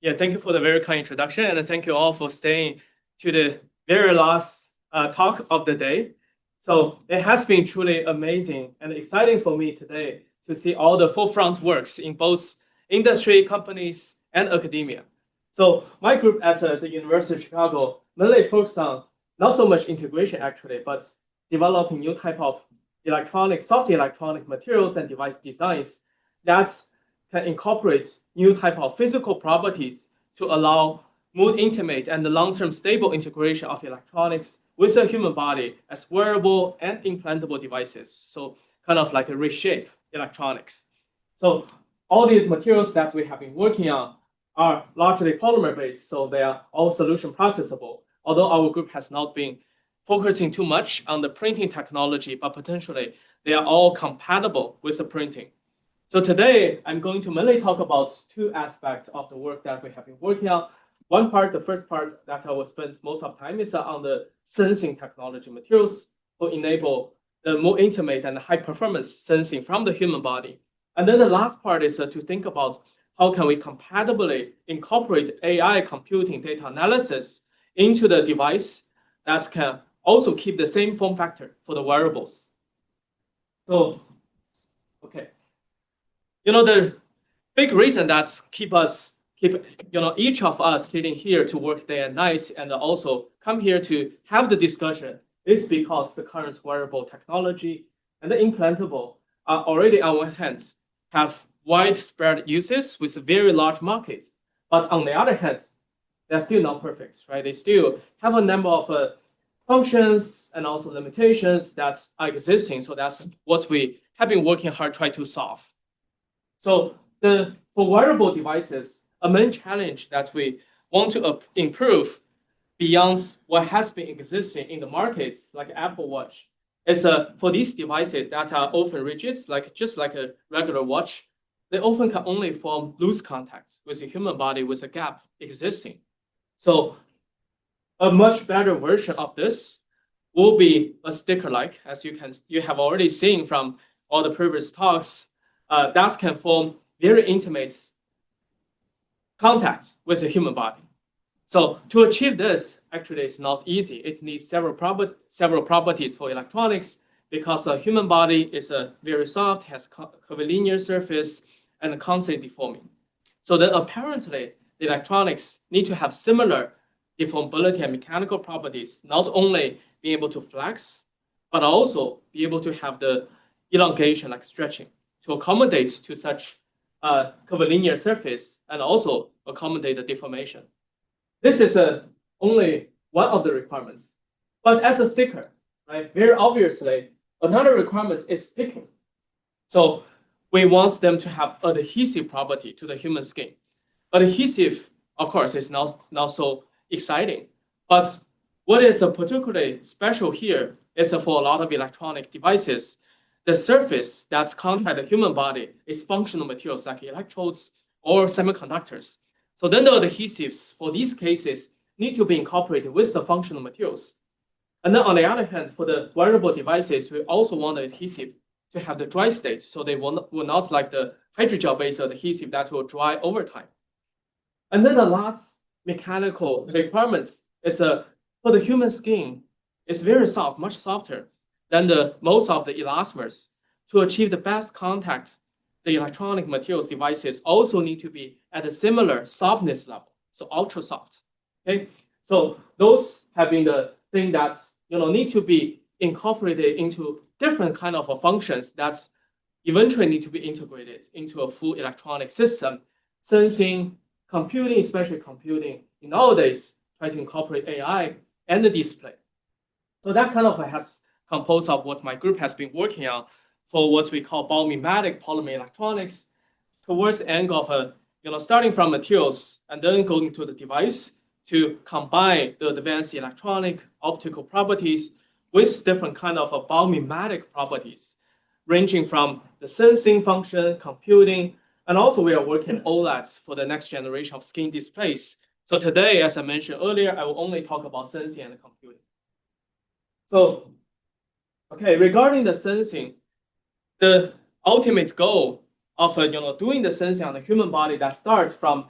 Yeah, thank you for the very kind introduction, and thank you all for staying to the very last talk of the day. So it has been truly amazing and exciting for me today to see all the forefront works in both industry, companies, and academia. So my group at the University of Chicago mainly focused on not so much integration actually, but developing new type of soft electronic materials and device designs that can incorporate new type of physical properties to allow more intimate and long-term stable integration of electronics with the human body as wearable and implantable devices. So kind of like a reshape electronics. So all the materials that we have been working on are largely polymer-based, so they are all solution processable. Although our group has not been focusing too much on the printing technology, but potentially they are all compatible with the printing. So today, I'm going to mainly talk about two aspects of the work that we have been working on. One part, the first part that I will spend most of time is on the sensing technology materials to enable the more intimate and high performance sensing from the human body. And then the last part is to think about how can we compatibly incorporate AI computing data analysis into the device that can also keep the same form factor for the wearables. So, okay. The big reason that's keep each of us sitting here to work day and night and also come here to have the discussion is because the current wearable technology and the implantable are already on one hand have widespread uses with very large markets. But on the other hand, they're still not perfect, right? They still have a number of functions and also limitations that are existing. So that's what we have been working hard trying to solve. So for wearable devices, a main challenge that we want to improve beyond what has been existing in the markets, like Apple Watch, is for these devices that are often rigid, just like a regular watch, they often can only form loose contact with the human body with a gap existing. So a much better version of this will be a sticker-like, as you have already seen from all the previous talks, that can form very intimate contact with the human body. So to achieve this, actually, it's not easy. It needs several properties for electronics because the human body is very soft, has curvilinear surface, and constantly deforming. So then apparently, the electronics need to have similar deformability and mechanical properties, not only being able to flex, but also be able to have the elongation, like stretching, to accommodate to such curvilinear surface and also accommodate the deformation. This is only one of the requirements. But as a sticker, right, very obviously, another requirement is sticking. So we want them to have adhesive property to the human skin. Adhesive, of course, is not so exciting. But what is particularly special here is for a lot of electronic devices, the surface that's contact the human body is functional materials like electrodes or semiconductors. So then the adhesives for these cases need to be incorporated with the functional materials. And then on the other hand, for the wearable devices, we also want the adhesive to have the dry state. So they will not like the hydrogel-based adhesive that will dry over time. And then the last mechanical requirements is for the human skin, it's very soft, much softer than most of the elastomers. To achieve the best contact, the electronic materials devices also need to be at a similar softness level, so ultra soft. Okay, so those have been the thing that's need to be incorporated into different kind of functions that eventually need to be integrated into a full electronic system, sensing, computing, especially computing. Nowadays, try to incorporate AI and the display. So that kind of has composed of what my group has been working on for what we call biomimetic polymer electronics towards the angle of starting from materials and then going to the device to combine the advanced electronic optical properties with different kind of biomimetic properties, ranging from the sensing function, computing, and also we are working OLEDs for the next generation of skin displays. So today, as I mentioned earlier, I will only talk about sensing and computing. So, okay, regarding the sensing, the ultimate goal of doing the sensing on the human body that starts from